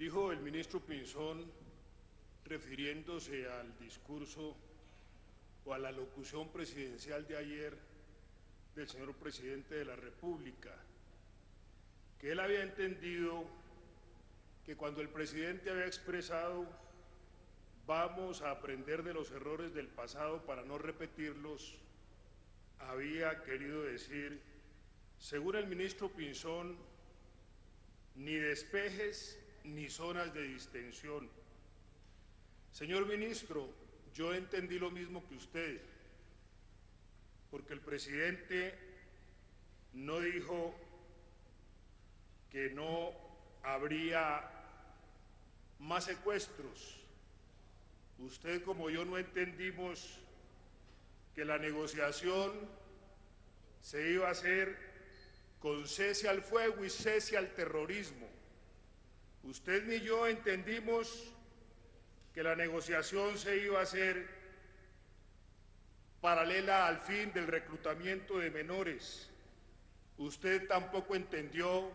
Dijo el ministro Pinzón, refiriéndose al discurso o a la locución presidencial de ayer del señor presidente de la República, que él había entendido que cuando el presidente había expresado vamos a aprender de los errores del pasado para no repetirlos, había querido decir, según el ministro Pinzón, ni despejes ni zonas de distensión. Señor ministro, yo entendí lo mismo que usted, porque el presidente no dijo que no habría más secuestros. Usted como yo no entendimos que la negociación se iba a hacer con cese al fuego y cese al terrorismo. Usted ni yo entendimos que la negociación se iba a hacer paralela al fin del reclutamiento de menores. Usted tampoco entendió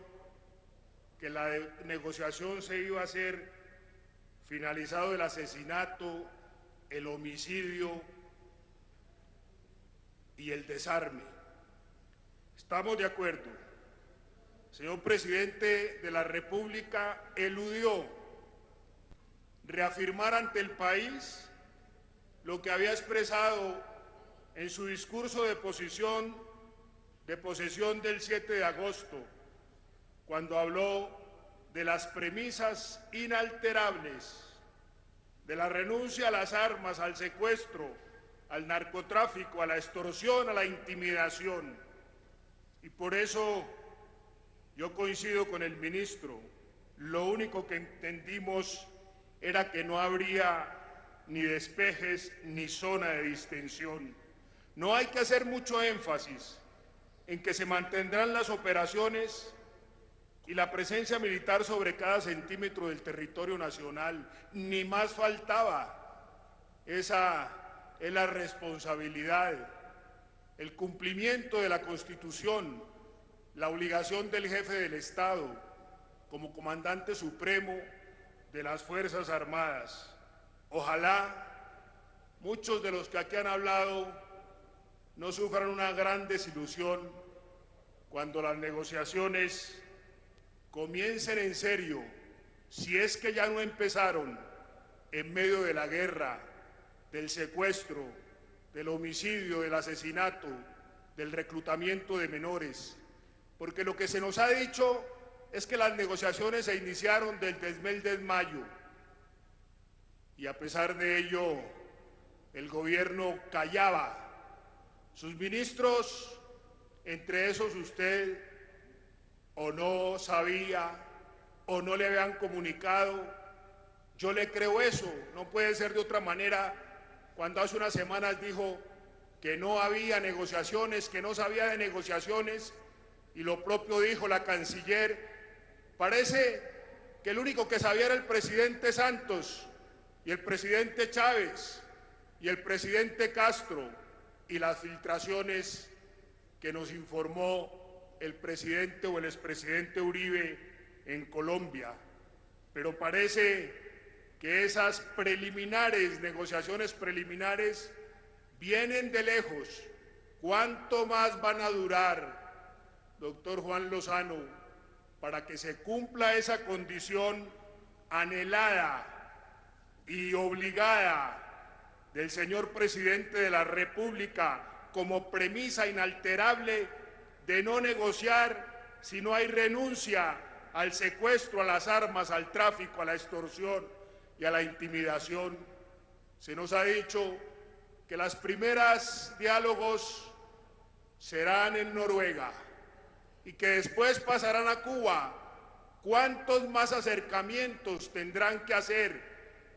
que la negociación se iba a hacer finalizado el asesinato, el homicidio y el desarme. Estamos de acuerdo. Señor presidente de la República eludió reafirmar ante el país lo que había expresado en su discurso de posesión del 7 de agosto, cuando habló de las premisas inalterables de la renuncia a las armas, al secuestro, al narcotráfico, a la extorsión, a la intimidación. Y por eso yo coincido con el ministro, lo único que entendimos era que no habría ni despejes ni zona de distensión. No hay que hacer mucho énfasis en que se mantendrán las operaciones y la presencia militar sobre cada centímetro del territorio nacional, ni más faltaba. Esa es la responsabilidad, el cumplimiento de la Constitución, la obligación del jefe del Estado como comandante supremo de las Fuerzas Armadas. Ojalá muchos de los que aquí han hablado no sufran una gran desilusión cuando las negociaciones comiencen en serio, si es que ya no empezaron en medio de la guerra, del secuestro, del homicidio, del asesinato, del reclutamiento de menores. Porque lo que se nos ha dicho es que las negociaciones se iniciaron desde el mes de mayo y a pesar de ello el gobierno callaba. Sus ministros, entre esos usted, o no sabía o no le habían comunicado. Yo le creo eso, no puede ser de otra manera, cuando hace unas semanas dijo que no había negociaciones, que no sabía de negociaciones, y lo propio dijo la canciller. Parece que el único que sabía era el presidente Santos y el presidente Chávez y el presidente Castro y las filtraciones que nos informó el presidente o el expresidente Uribe en Colombia. Pero parece que esas preliminares, negociaciones preliminares, vienen de lejos. ¿Cuánto más van a durar, doctor Juan Lozano, para que se cumpla esa condición anhelada y obligada del señor presidente de la República como premisa inalterable de no negociar si no hay renuncia al secuestro, a las armas, al tráfico, a la extorsión y a la intimidación? Se nos ha dicho que los primeros diálogos serán en Noruega y que después pasarán a Cuba. ¿Cuántos más acercamientos tendrán que hacer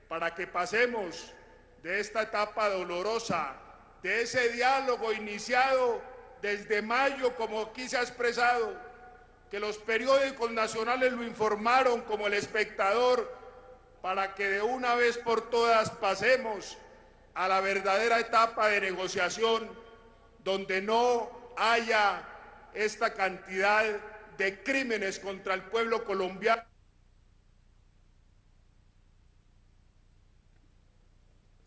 para que pasemos de esta etapa dolorosa, de ese diálogo iniciado desde mayo, como aquí se ha expresado, que los periódicos nacionales lo informaron como El Espectador, para que de una vez por todas pasemos a la verdadera etapa de negociación, donde no haya esta cantidad de crímenes contra el pueblo colombiano?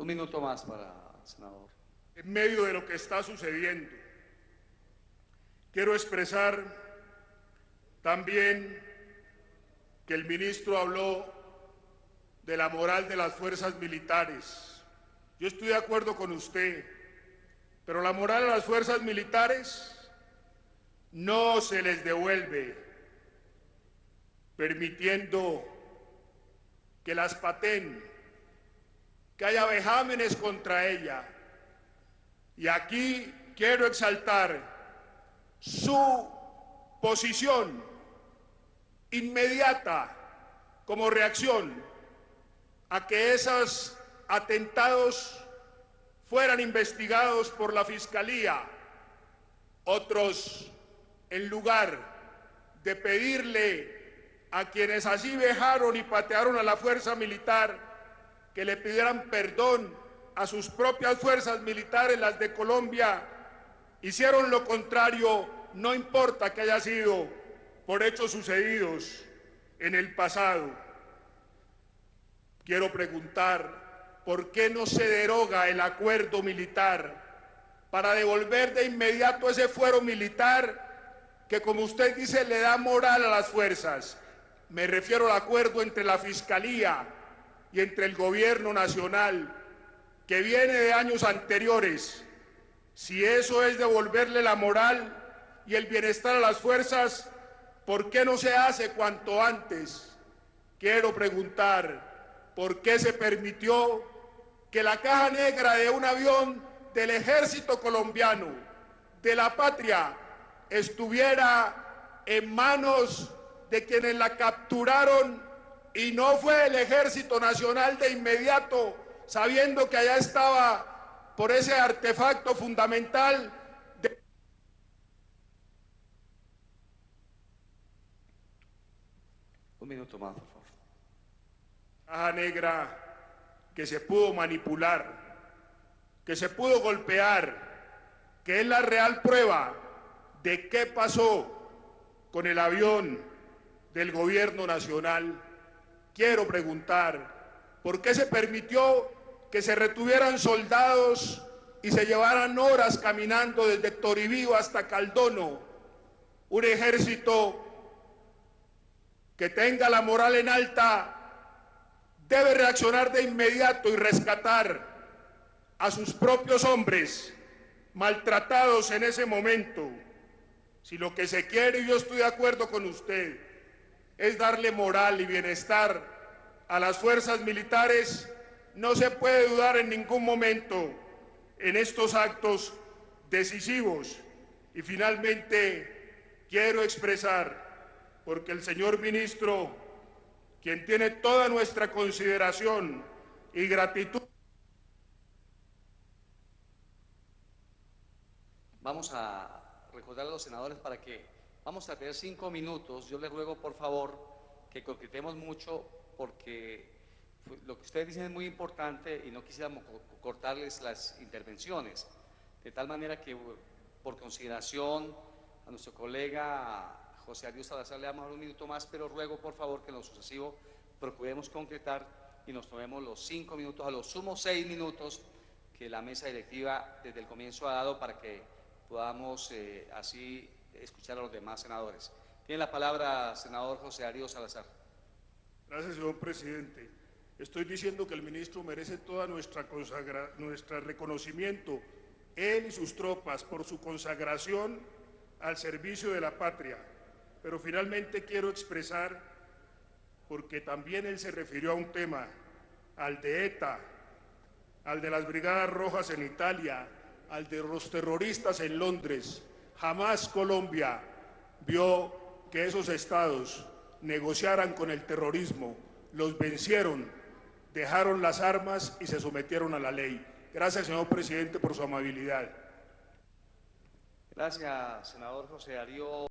Un minuto más para el senador. En medio de lo que está sucediendo, quiero expresar también que el ministro habló de la moral de las fuerzas militares. Yo estoy de acuerdo con usted, pero la moral a las fuerzas militares no se les devuelve permitiendo que las pateen, que haya vejámenes contra ella. Y aquí quiero exaltar su posición inmediata como reacción a que esos atentados fueran investigados por la Fiscalía. Otros, en lugar de pedirle a quienes así vejaron y patearon a la fuerza militar que le pidieran perdón a sus propias fuerzas militares, las de Colombia, hicieron lo contrario, no importa que haya sido por hechos sucedidos en el pasado. Quiero preguntar, ¿por qué no se deroga el acuerdo militar para devolver de inmediato ese fuero militar que, como usted dice, le da moral a las fuerzas? Me refiero al acuerdo entre la Fiscalía y entre el Gobierno Nacional, que viene de años anteriores. Si eso es devolverle la moral y el bienestar a las fuerzas, ¿por qué no se hace cuanto antes? Quiero preguntar, ¿por qué se permitió que la caja negra de un avión del ejército colombiano, de la patria, estuviera en manos de quienes la capturaron y no fue el Ejército Nacional de inmediato, sabiendo que allá estaba por ese artefacto fundamental? Un minuto más, por favor. Caja negra que se pudo manipular, que se pudo golpear, que es la real prueba de qué pasó con el avión del Gobierno Nacional. Quiero preguntar, ¿por qué se permitió que se retuvieran soldados y se llevaran horas caminando desde Toribío hasta Caldono? Un ejército que tenga la moral en alta debe reaccionar de inmediato y rescatar a sus propios hombres maltratados en ese momento. Si lo que se quiere, y yo estoy de acuerdo con usted, es darle moral y bienestar a las fuerzas militares, no se puede dudar en ningún momento en estos actos decisivos. Y finalmente quiero expresar, porque el señor ministro, quien tiene toda nuestra consideración y gratitud. Vamos a recordar a los senadores para que vamos a tener 5 minutos. Yo les ruego, por favor, que concretemos mucho, porque lo que ustedes dicen es muy importante y no quisiéramos cortarles las intervenciones. De tal manera que, por consideración, a nuestro colega José Ariel Salazar le damos un minuto más, pero ruego, por favor, que en lo sucesivo procuremos concretar y nos tomemos los 5 minutos, a lo sumo 6 minutos, que la mesa directiva desde el comienzo ha dado para que podamos así escuchar a los demás senadores. Tiene la palabra senador José Ariel Salazar. Gracias, señor presidente. Estoy diciendo que el ministro merece toda nuestra reconocimiento, él y sus tropas, por su consagración al servicio de la patria. Pero finalmente quiero expresar, porque también él se refirió a un tema, al de ETA, al de las Brigadas Rojas en Italia, al de los terroristas en Londres. Jamás Colombia vio que esos estados negociaran con el terrorismo, los vencieron, dejaron las armas y se sometieron a la ley. Gracias, señor presidente, por su amabilidad. Gracias, senador José Ariel.